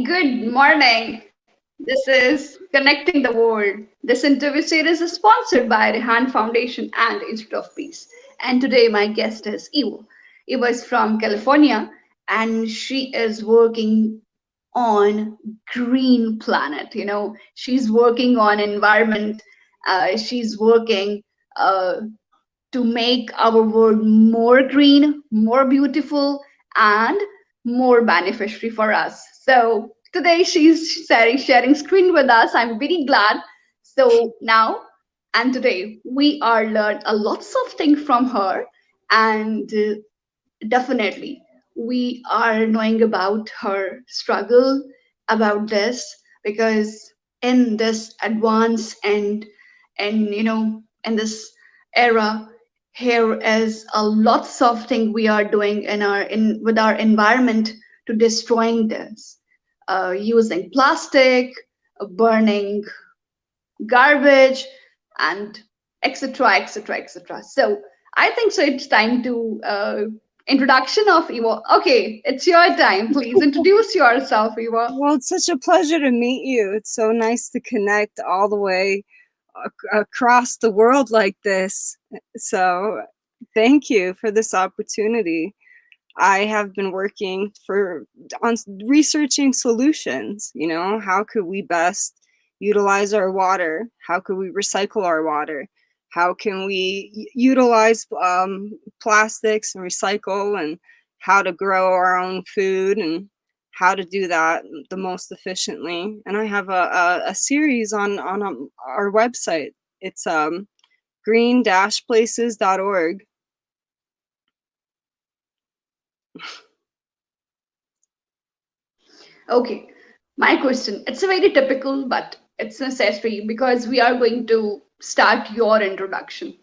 Good morning. This is Connecting the World. This interview series is sponsored by Rehan Foundation and Institute of Peace. And today my guest is Eva. Eva is from California and she is working on green planet. She's working on environment. She's working uh, to make our world more green, more beautiful, and more beneficiary for us. So today she's sharing screen with us. I'm very glad. So now and today we are learned a lots of things from her, and definitely we are knowing about her struggle about this because in this advance and in this era here is a lots of thing we are doing in with our environment to destroying this, using plastic, burning garbage, and etc etc etc. So I think so it's time to introduction of Eva. Okay, it's your time. Please introduce yourself, Eva. Well, it's such a pleasure to meet you. It's so nice to connect all the way across the world like this. So, thank you for this opportunity. I have been working on researching solutions, how could we best utilize our water? How could we recycle our water? How can we utilize plastics and recycle, and how to grow our own food, and how to do that the most efficiently. And I have a series on our website. It's green-places.org. Okay, my question. It's a very typical, but it's necessary because we are going to start your introduction.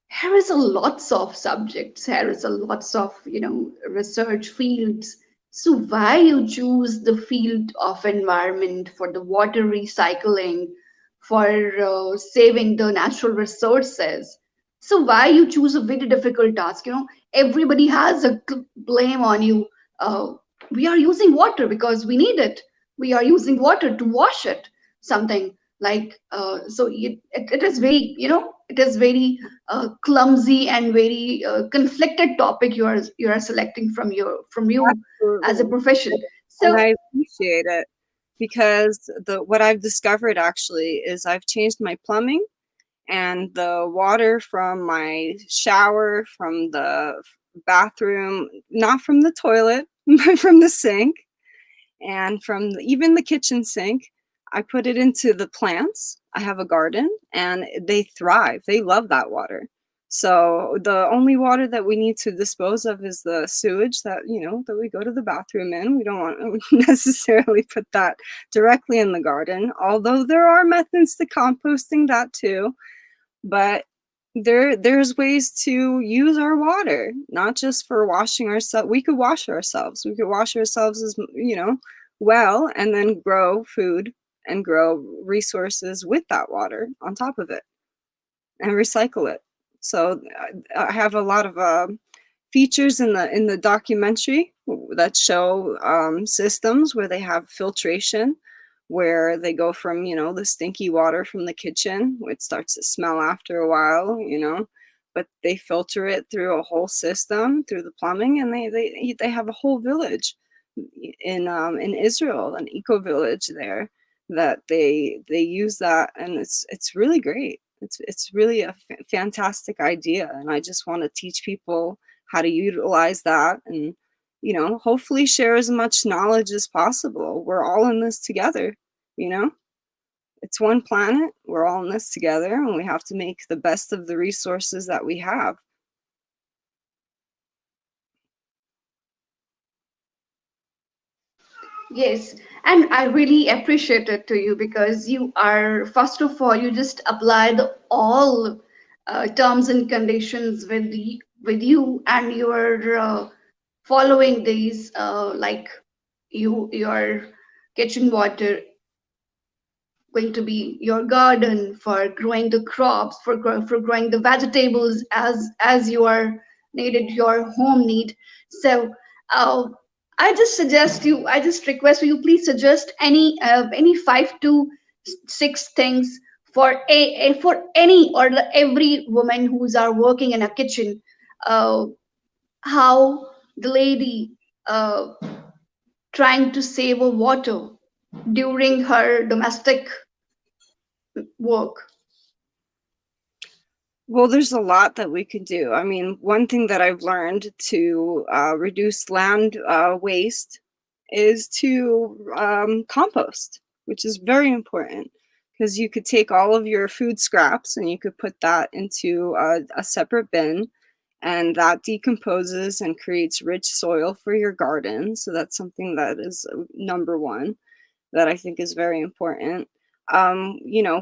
Here is a lots of subjects. Here is a lots of research fields. So why you choose the field of environment for the water recycling, for saving the natural resources? So why you choose a very difficult task? Everybody has a blame on you. Uh, we are using water because we need it. We are using water to wash it. Something like it is very it is very clumsy and very conflicted topic you are selecting from you as a Absolutely. profession. And So I appreciate it because what I've discovered actually is I've changed my plumbing, and the water from my shower, from the bathroom, not from the toilet, but from the sink, and from even the kitchen sink, I put it into the plants. I have a garden and they thrive. They love that water. So the only water that we need to dispose of is the sewage that we go to the bathroom in. We don't want to necessarily put that directly in the garden, although there are methods to composting that too. But there's ways to use our water, not just for washing ourselves. We could wash ourselves. We could wash ourselves well, and then grow food and grow resources with that water on top of it and recycle it. So I have a lot of features in the documentary that show systems where they have filtration, where they go from the stinky water from the kitchen, which starts to smell after a while, but they filter it through a whole system through the plumbing, and they have a whole village in Israel, an eco village there, that they use that, and it's really great. It's really a fantastic idea, and I just want to teach people how to utilize that, and hopefully share as much knowledge as possible. We're all in this together, you know it's one planet. We're all in this together, and we have to make the best of the resources that we have. yes, and I really appreciate it to you because you are, first of all, you just apply the all terms and conditions with you, and you are following these like your kitchen water going to be your garden for growing the crops, for growing the vegetables as you are needed, your home need. So. I just request you, please suggest any 5 to 6 things for for any or every woman who's are working in a kitchen. Uh, how the lady trying to save a water during her domestic work. Well, there's a lot that we could do. I mean, one thing that I've learned to reduce land waste is to compost, which is very important because you could take all of your food scraps and you could put that into a separate bin, and that decomposes and creates rich soil for your garden. So that's something that is number one that I think is very important.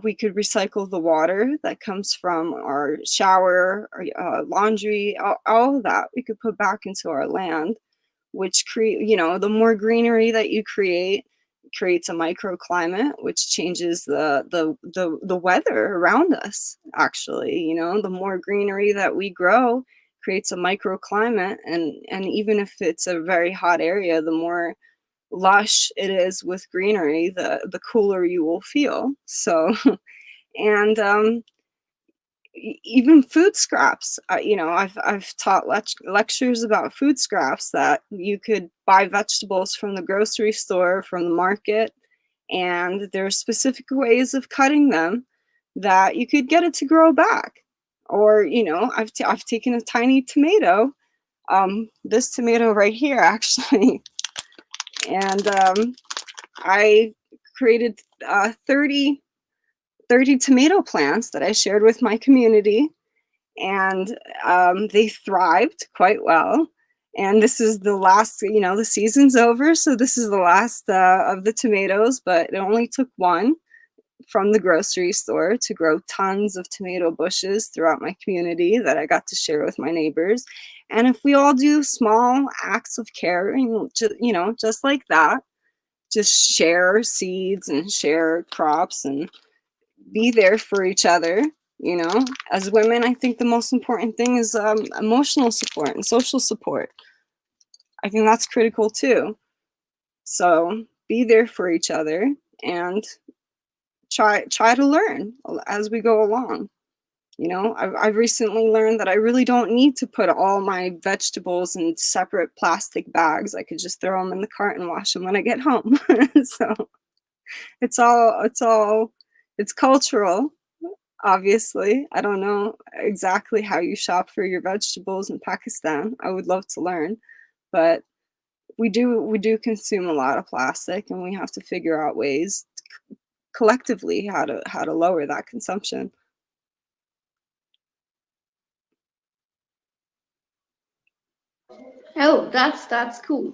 We could recycle the water that comes from our shower, or, laundry, all of that we could put back into our land, which the more greenery that you creates a microclimate, which changes the weather around us. Actually, the more greenery that we grow creates a microclimate, and even if it's a very hot area, the more lush it is with greenery, the cooler you will feel. So, and even food scraps. I've taught lectures about food scraps that you could buy vegetables from the grocery store, from the market, and there are specific ways of cutting them that you could get it to grow back. Or I've taken a tiny tomato, this tomato right here actually, and I created 30 tomato plants that I shared with my community, and they thrived quite well. And this is the last, the season's over, so this is the last of the tomatoes, but it only took one from the grocery store to grow tons of tomato bushes throughout my community that I got to share with my neighbors. And if we all do small acts of care, just like that, just share seeds and share crops and be there for each other. As women, I think the most important thing is emotional support and social support. I think that's critical too. So be there for each other and try to learn as we go along. I've recently learned that I really don't need to put all my vegetables in separate plastic bags. I could just throw them in the cart and wash them when I get home. So it's cultural. Obviously, I don't know exactly how you shop for your vegetables in Pakistan. I would love to learn, but we do consume a lot of plastic, and we have to figure out ways collectively how to lower that consumption. Oh, that's cool.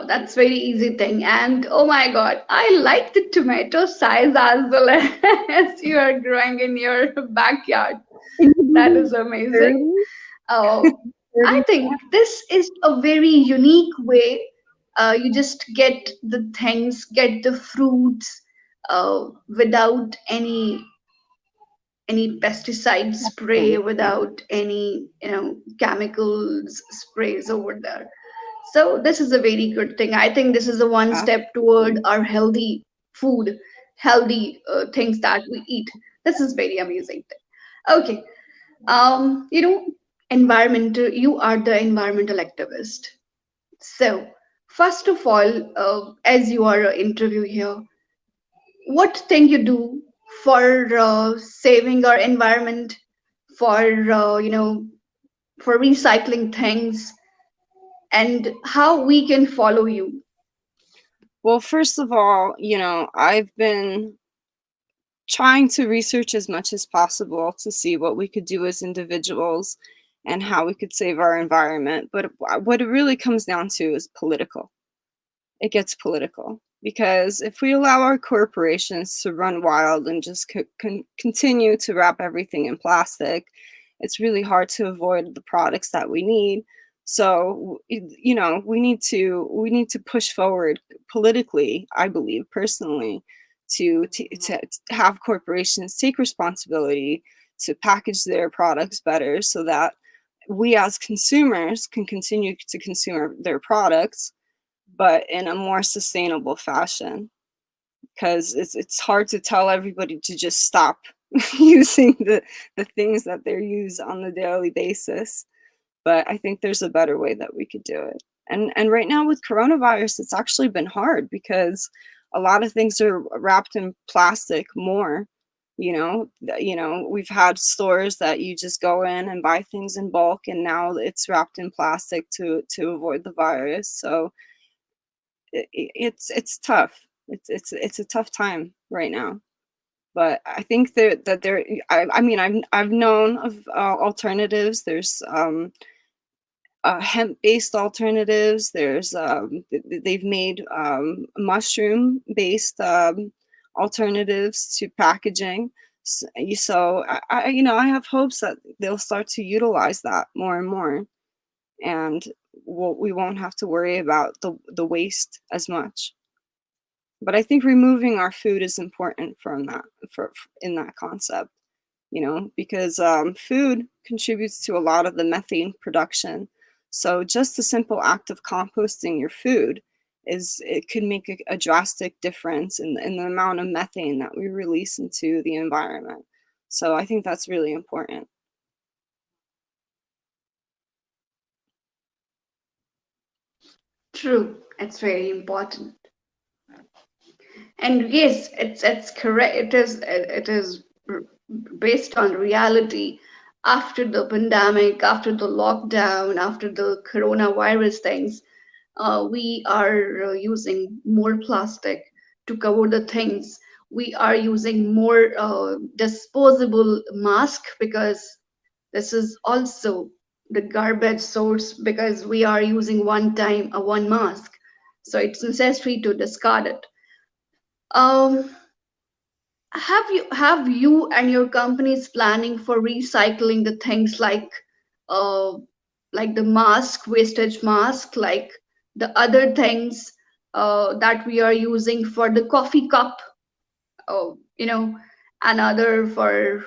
That's very easy thing. And oh my God, I like the tomato size as well as you are growing in your backyard. Can you That believe is amazing. 30? Uh, I 30? think this is a very unique way. You just get the things, get the fruits without any pesticide spray, without any chemicals sprays over there. So this is a very good thing. I think this is a one step toward Absolutely. our healthy food, healthy things that we eat. This is very amazing thing. Okay, you know, environmental. You are the environmental activist. So first of all, as you are an interview here, what thing you do for saving our environment, for for recycling things, and how we can follow you. Well, first of all, I've been trying to research as much as possible to see what we could do as individuals and how we could save our environment. But what it really comes down to is political. It gets political because if we allow our corporations to run wild and just continue to wrap everything in plastic, it's really hard to avoid the products that we need. So we need to push forward politically, I believe personally, to have corporations take responsibility to package their products better so that we as consumers can continue to consume their products, but in a more sustainable fashion, because it's hard to tell everybody to just stop using the things that they're used on the daily basis. But I think there's a better way that we could do it. And right now with coronavirus, it's actually been hard because a lot of things are wrapped in plastic more. We've had stores that you just go in and buy things in bulk, and now it's wrapped in plastic to avoid the virus. So it's tough. It's a tough time right now. But I think that there. I mean, I've known of alternatives. There's hemp-based alternatives. There's they've made mushroom-based alternatives to packaging. So I have hopes that they'll start to utilize that more and more, and we won't have to worry about the waste as much. But I think removing our food is important from that for in that concept, because food contributes to a lot of the methane production. So just the simple act of composting your food it could make a drastic difference in the amount of methane that we release into the environment. So I think that's really important. True, it's very important. And yes, it's correct. It is based on reality. After the pandemic, after the lockdown, after the coronavirus things, we are using more plastic to cover the things. We are using more disposable mask because this is also the garbage source because we are using one time a one mask. So it's necessary to discard it. Um, have you and your companies planning for recycling the things uh like the mask, wastage mask, like the other things that we are using for the coffee cup, oh, another for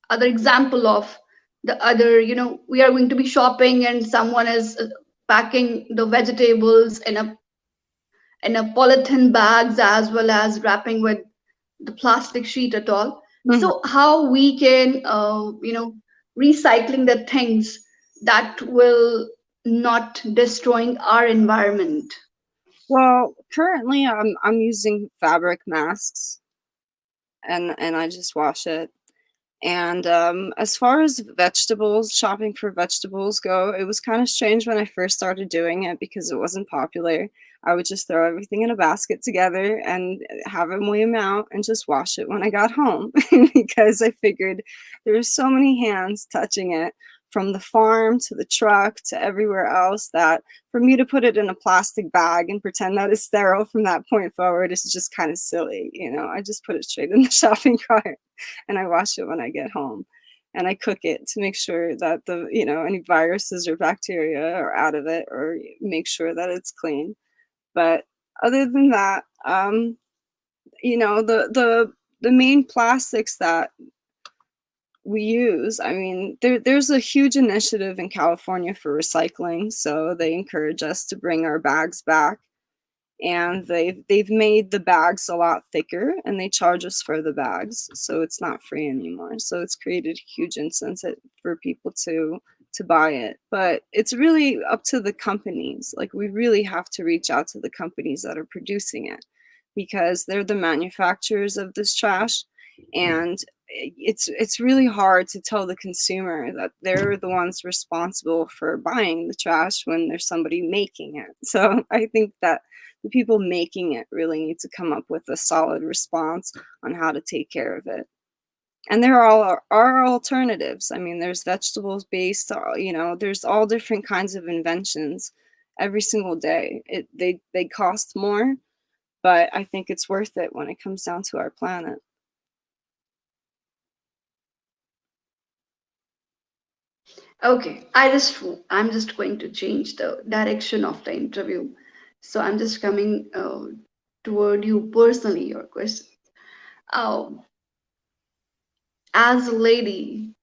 other example of the other, we are going to be shopping and someone is packing the vegetables in a polythene bags as well as wrapping with the plastic sheet at all. Mhm. So how we can recycling the things that will not destroying our environment. Well, currently I'm using fabric masks, and I just wash it. And as far as vegetables, shopping for vegetables go, it was kind of strange when I first started doing it because it wasn't popular. I would just throw everything in a basket together and have them weigh them out and just wash it when I got home because I figured there were so many hands touching it from the farm to the truck to everywhere else that for me to put it in a plastic bag and pretend that it's sterile from that point forward is just kind of silly. I just put it straight in the shopping cart and I wash it when I get home. And I cook it to make sure that any viruses or bacteria are out of it, or make sure that it's clean. But other than that, the main plastics that we use, I mean, there's a huge initiative in California for recycling, so they encourage us to bring our bags back, and they've made the bags a lot thicker and they charge us for the bags, so it's not free anymore. So it's created a huge incentive for people to buy it. But it's really up to the companies. Like, we really have to reach out to the companies that are producing it because they're the manufacturers of this trash, and it's really hard to tell the consumer that they're the ones responsible for buying the trash when there's somebody making it. So I think that the people making it really need to come up with a solid response on how to take care of it. And there are alternatives. I mean, there's vegetables based, there's all different kinds of inventions every single day. They cost more, but I think it's worth it when it comes down to our planet. Okay, I'm just going to change the direction of the interview. So I'm just coming toward you personally, your question. Oh, as a lady,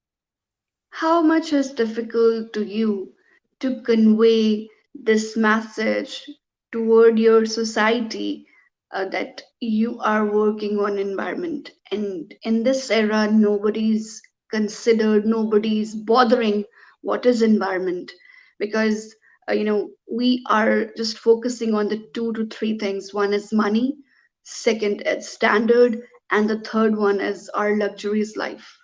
how much is difficult to you to convey this message toward your society, that you are working on environment. And in this era, nobody's considered, nobody's bothering what is environment, because we are just focusing on the two to three things. One is money, second is standard, and the third one is our luxurious life.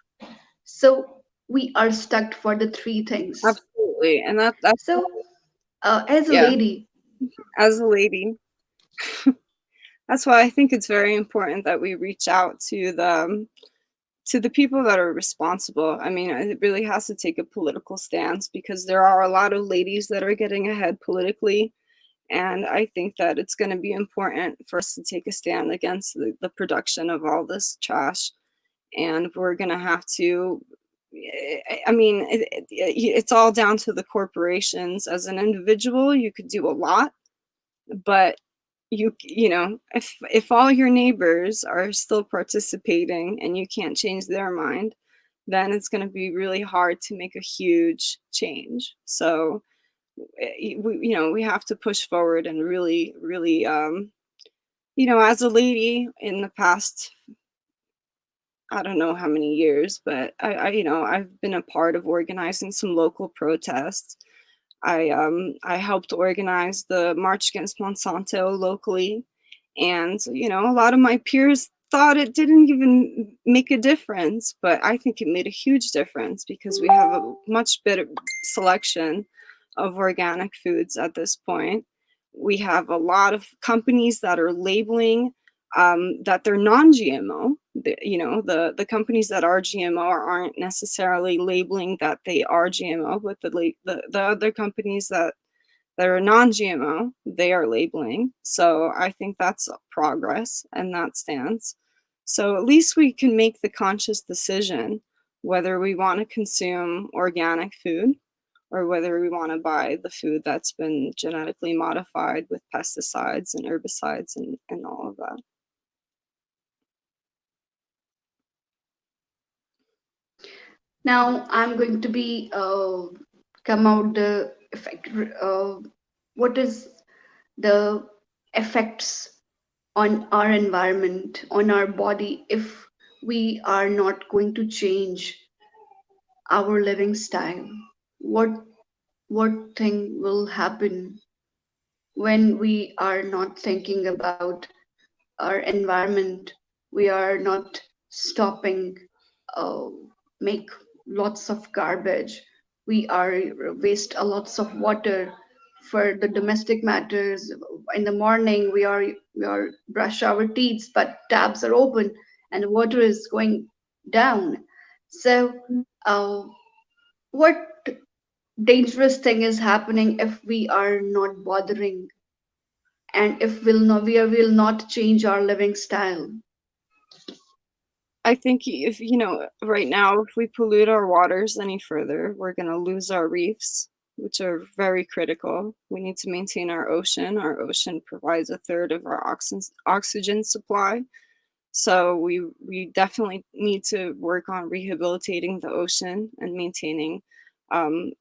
So we are stuck for the three things. Absolutely. And that's So as a yeah, lady, as a lady, that's why I think it's very important that we reach out to the people that are responsible. I mean, it really has to take a political stance because there are a lot of ladies that are getting ahead politically. And I think that it's going to be important for us to take a stand against the production of all this trash. And we're going to have to, I mean, it's all down to the corporations. As an individual, you could do a lot, but you know, if all your neighbors are still participating and you can't change their mind, then it's going to be really hard to make a huge change. So we have to push forward and really as a lady in the past, I don't know how many years, but I've been a part of organizing some local protests. I helped organize the March Against Monsanto locally, and a lot of my peers thought it didn't even make a difference, but I think it made a huge difference because we have a much better selection of organic foods at this point. We have a lot of companies that are labeling that they're non-GMO. The companies that are GMO aren't necessarily labeling that they are GMO, but the other companies that are non-GMO, they are labeling. So I think that's progress and that stands. So at least we can make the conscious decision whether we want to consume organic food or whether we want to buy the food that's been genetically modified with pesticides and herbicides and all of that. now I'm going to be come out the effect. What is the effects on our environment, on our body, if we are not going to change our living style? What what thing will happen when we are not thinking about our environment? We are not stopping uh, make lots of garbage. We are waste a lots of water for the domestic matters. In the morning, we are brush our teeth, but taps are open and the water is going down. So, uh, what dangerous thing is happening if we are not bothering, and if we will not change our living style? I think if right now, if we pollute our waters any further, we're going to lose our reefs, which are very critical. We need to maintain our ocean. Our ocean provides a third of our oxygen supply. So we definitely need to work on rehabilitating the ocean and maintaining um,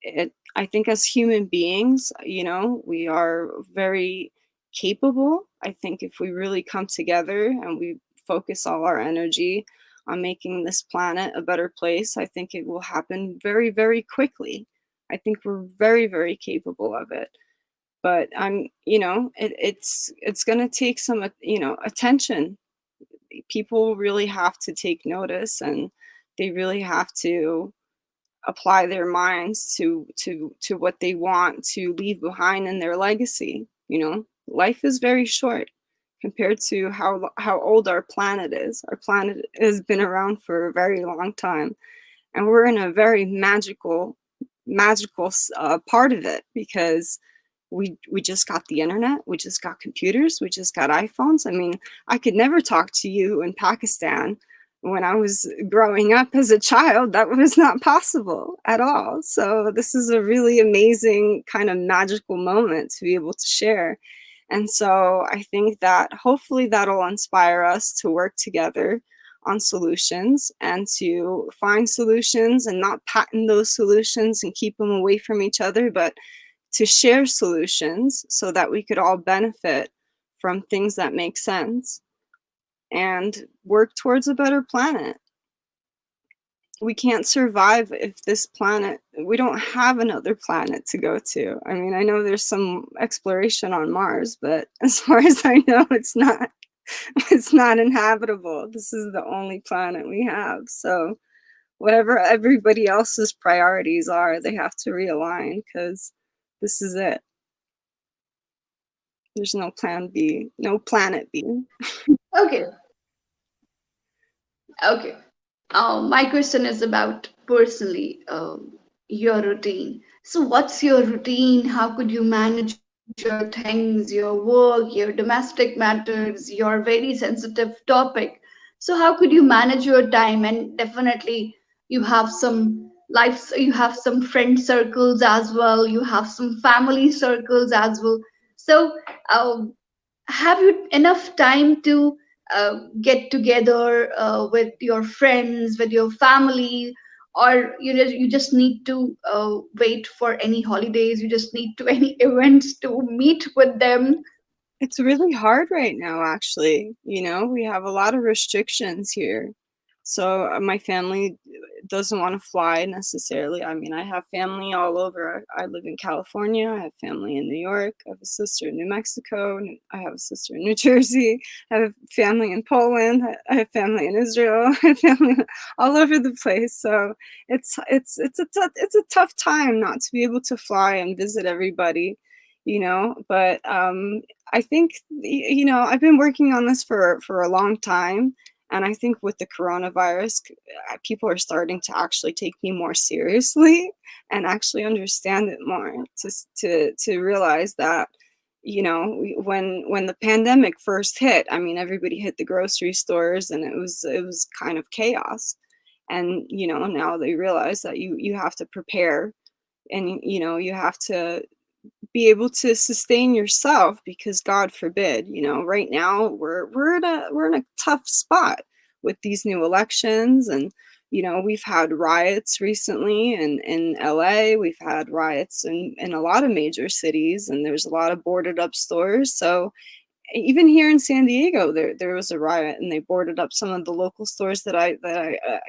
it. I think as human beings, we are very capable. I think if we really come together and we focus all our energy on making this planet a better place, I think it will happen very, very quickly. I think we're very, very capable of it. But it's going to take some, attention. People really have to take notice, and they really have to apply their minds to what they want to leave behind in their legacy. Life is very short compared to how old our planet is. Our planet has been around for a very long time, and we're in a very magical part of it because we just got the internet, we just got computers, we just got iPhones. I mean, I could never talk to you in Pakistan. When I was growing up as a child, that was not possible at all. So this is a really amazing kind of magical moment to be able to share. And so I think that hopefully that'll inspire us to work together on solutions and to find solutions and not patent those solutions and keep them away from each other, but to share solutions so that we could all benefit from things that make sense and work towards a better planet. We can't survive if this planet, we don't have another planet to go to. I mean, I know there's some exploration on Mars, but as far as I know, it's not inhabitable. This is the only planet we have. So whatever everybody else's priorities are, they have to realign because this is it. There's no plan B, no planet B. Okay, okay. My question is about personally your routine. So, what's your routine? How could you manage your things, your work, your domestic matters, your very sensitive topic? So, how could you manage your time? And definitely, you have some lives, you have some friend circles as well, you have some family circles as well. So, um, have you enough time to get together with your friends, with your family, or you just need to wait for any holidays, you just need to any events to meet with them? It's really hard right now, actually. You know, we have a lot of restrictions here. So my family doesn't want to fly necessarily. I mean, I have family all over. I live in California. I have family in New York. I have a sister in New Mexico. I have a sister in New Jersey. I have family in Poland. I have family in Israel. I have family all over the place. So it's a tough time not to be able to fly and visit everybody, you know. But I think, you know, I've been working on this for a long time, and I think with the coronavirus, people are starting to actually take me more seriously and actually understand it more. To realize that, you know, when the pandemic first hit, I mean, everybody hit the grocery stores, and it was kind of chaos. And you know, now they realize that you have to prepare, and you know, you have to be able to sustain yourself, because God forbid, you know, right now we're in a tough spot with these new elections. And you know, we've had riots recently in LA, we've had riots in a lot of major cities, and there's a lot of boarded up stores. So even here in San Diego, there was a riot, and they boarded up some of the local stores that I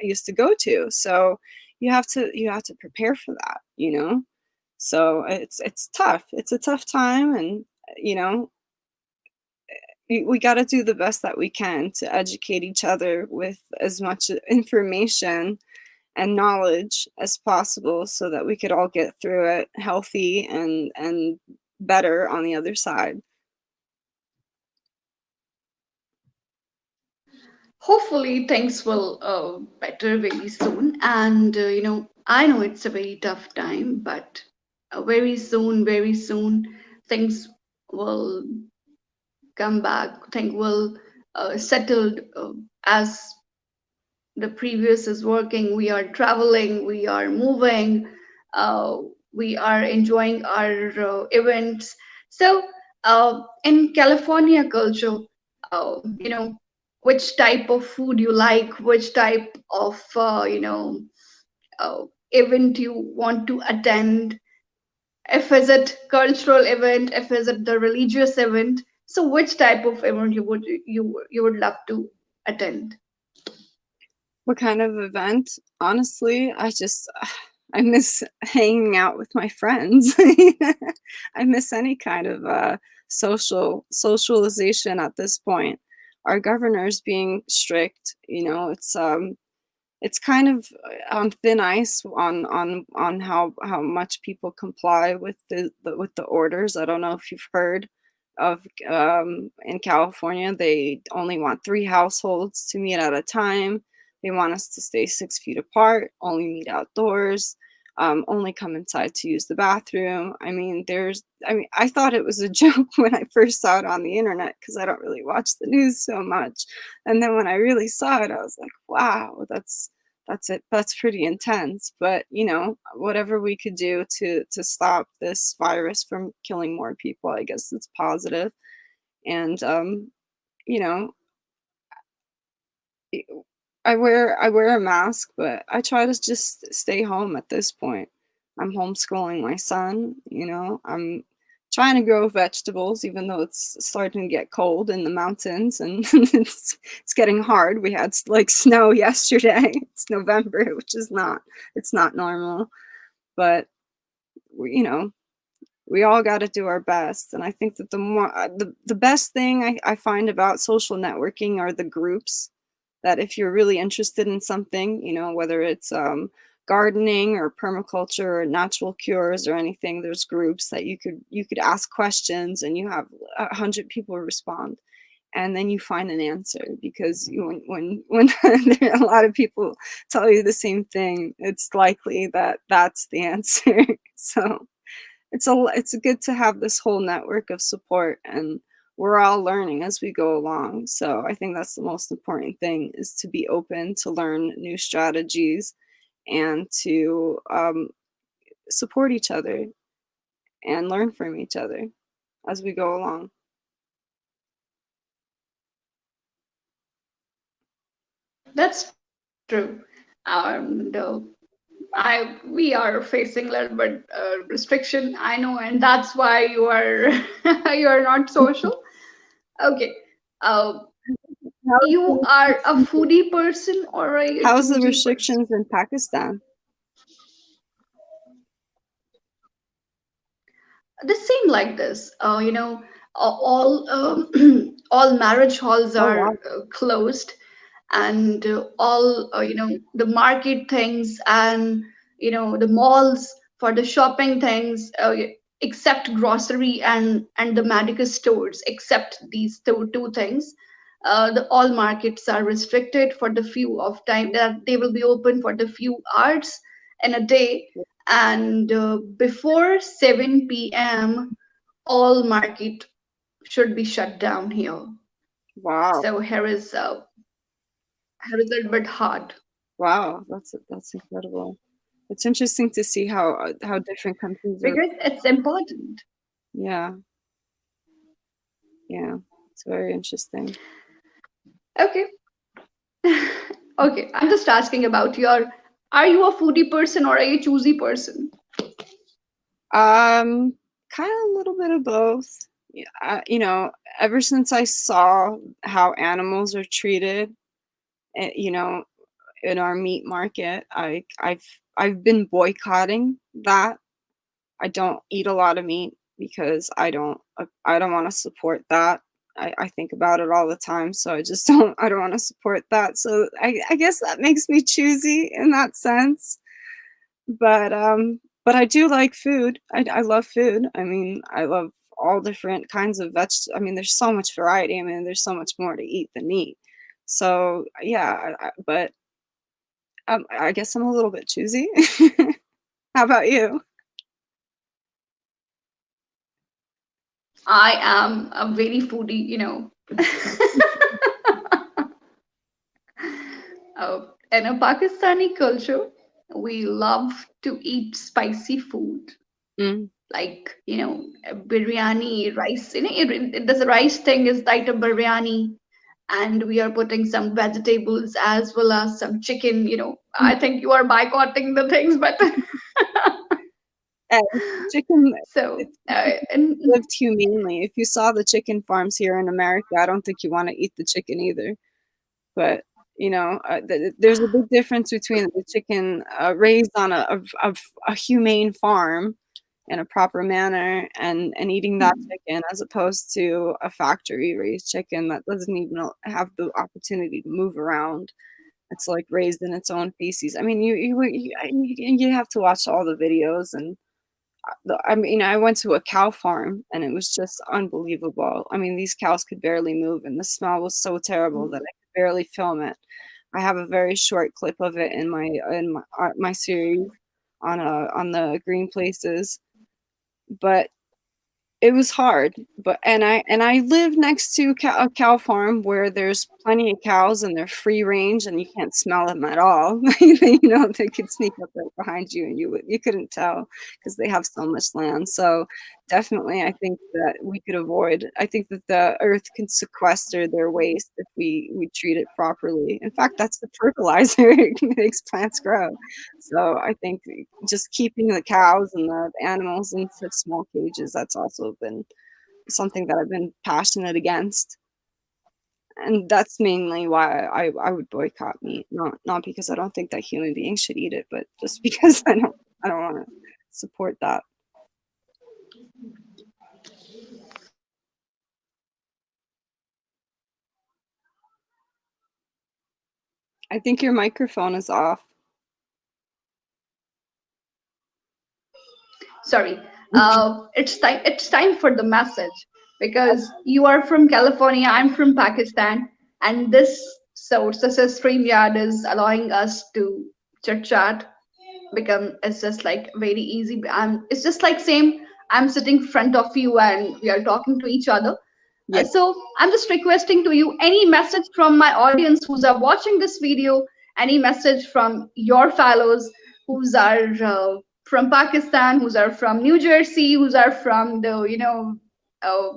used to go to. So you have to prepare for that, you know. So it's tough. It's a tough time, and you know, we got to do the best that we can to educate each other with as much information and knowledge as possible, so that we could all get through it healthy and better on the other side. Hopefully things will better very soon, and I know it's a very tough time, but very soon things will come back, things will settled as the previous is working. We are traveling, we are moving, uh, we are enjoying our events. So in California culture, which type of food you like, which type of uh, event you want to attend, if is it cultural event, if is it the religious event, so which type of event you would love to attend? What kind of event? Honestly, I miss hanging out with my friends. I miss any kind of socialization at this point. Our governor's being strict, you know. It's kind of on thin ice on how much people comply with with the orders. I don't know if you've heard of, in California, they only want 3 households to meet at a time. They want us to stay 6 feet apart, only meet outdoors, only come inside to use the bathroom. I mean, I thought it was a joke when I first saw it on the internet, because I don't really watch the news so much. And then when I really saw it, I was like, wow, that's it. That's pretty intense. But you know, whatever we could do to stop this virus from killing more people, I guess it's positive. And you know, I wear a mask, but I try to just stay home at this point. I'm homeschooling my son, you know. I'm trying to grow vegetables even though it's starting to get cold in the mountains and it's getting hard. We had like snow yesterday. It's November, which is not it's not normal. But we, you know, we all got to do our best. And I think that the best thing I find about social networking are the groups that if you're really interested in something, you know, whether it's gardening or permaculture or natural cures or anything, there's groups that you could ask questions and you have 100 people respond, and then you find an answer because when a lot of people tell you the same thing, it's likely that that's the answer. So it's good to have this whole network of support, and we're all learning as we go along. So I think that's the most important thing, is to be open to learn new strategies and to support each other and learn from each other as we go along. That's true. And I we are facing a little bit restriction, I know, and that's why you are you are not social. Okay. Uh, How's you the are a restrictions, foodie person or are you a how's the choosy person? restrictions in Pakistan? They seem like this. All all marriage halls Oh are wow, closed, and all the market things and the malls for the shopping things, except grocery and the medical stores, except these two things. The all markets are restricted for the few of time that they will be open for the few hours in a day, and before 7 p.m. all market should be shut down here. wow, So here is a little bit hard wow, that's incredible. It's interesting to see how different countries are. because it's important. Yeah, yeah, it's very interesting. Okay. Okay, I'm just asking about your, are you a foodie person or are you a choosy person? Um, kind of a little bit of both. Yeah, you know, ever since I saw how animals are treated, you know, in our meat market, I've been boycotting that. I don't eat a lot of meat because I don't want to support that. I think about it all the time, so I don't want to support that. So I guess that makes me choosy in that sense. But I do like food. I love food. I mean, I love all different kinds of I mean, there's so much variety. I mean, there's so much more to eat than meat. So yeah, but I guess I'm a little bit choosy. How about you? I am a very foodie, in a Pakistani culture, we love to eat spicy food, Mm, like biryani, rice. The rice thing is like a biryani, and we are putting some vegetables as well as some chicken. I think you are boycotting the things, but and chicken, so it's and lived humanely. If you saw the chicken farms here in America, I don't think you want to eat the chicken either. But you know, there's a big difference between the chicken raised on a humane farm in a proper manner and eating that chicken as opposed to a factory raised chicken that doesn't even have the opportunity to move around. It's like raised in its own feces. I mean, you have to watch all the videos and I mean, I went to a cow farm and it was just unbelievable. I mean, these cows could barely move and the smell was so terrible that I could barely film it. I have a very short clip of it in my series on the green places, but it was hard, but and I live next to a cow farm where there's plenty of cows and they're free range and you can't smell them at all. You know, they could sneak up right behind you and you couldn't tell because they have so much land. So definitely, I think that we could avoid. I think that the earth can sequester their waste if we treat it properly. In fact, that's the fertilizer it makes plants grow. So I think just keeping the cows and the animals in such small cages, that's also been something that I've been passionate against. And that's mainly why I would boycott meat. Not because I don't think that human beings should eat it, but just because I don't want to support that. I think your microphone is off. Sorry, it's time for the message, because you are from California, I'm from Pakistan, and this is StreamYard is allowing us to chit chat, become it's just like very easy. It's just like same, I'm sitting front of you and we are talking to each other. Yeah. So I'm just requesting to you any message from my audience who's are watching this video, any message from your fellows who's are from Pakistan, who's are from New Jersey, who's are from the uh,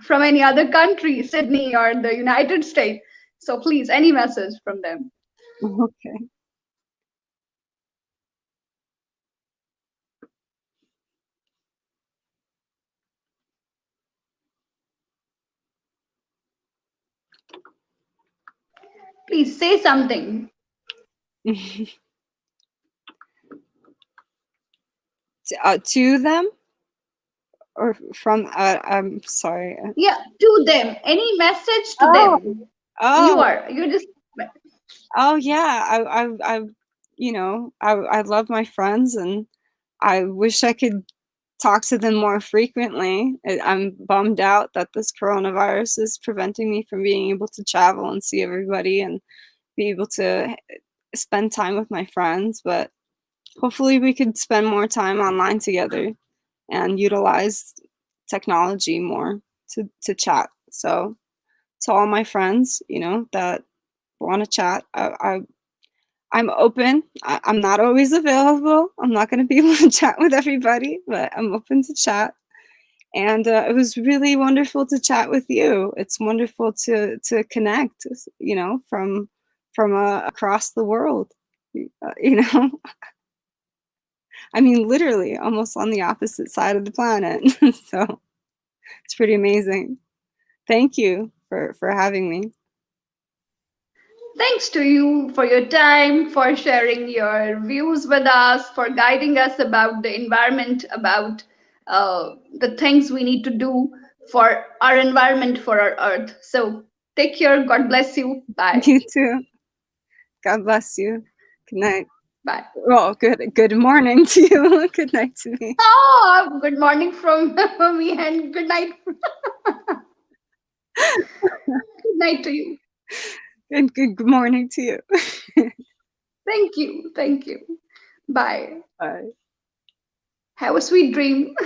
from any other country, Sydney or the United States. So please, any message from them. Okay. Please say something. To them or from? I'm sorry. Yeah, to them. Any message to Oh, them. oh, You're just oh, yeah. I love my friends, and I wish I could talk to them more frequently. I'm bummed out that this coronavirus is preventing me from being able to travel and see everybody and be able to spend time with my friends. But hopefully, we could spend more time online together and utilize technology more to chat. So, to all my friends, that want to chat, I'm open. I'm not always available. I'm not going to be able to chat with everybody, but I'm open to chat. And it was really wonderful to chat with you. It's wonderful to connect, from across the world. You know, I mean, literally, almost on the opposite side of the planet. So it's pretty amazing. Thank you for having me. thanks to you for your time, for sharing your views with us, for guiding us about the environment, about the things we need to do for our environment, for our earth. So take care. God bless you. Bye. You too. God bless you. Good night. Bye. Well, good morning to you. Good night to me. Oh, good morning from me and good night. Good night to you. And good morning to you. Thank you. Thank you. Bye. Bye. Have a sweet dream.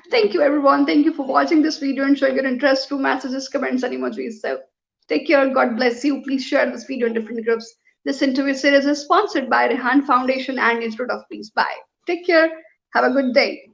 Thank you, everyone. Thank you for watching this video and showing your interest through messages, comments, and emojis. So, take care. God bless you. Please share this video in different groups. This interview series is sponsored by Rehan Foundation and Institute of Peace. Bye. Take care. Have a good day.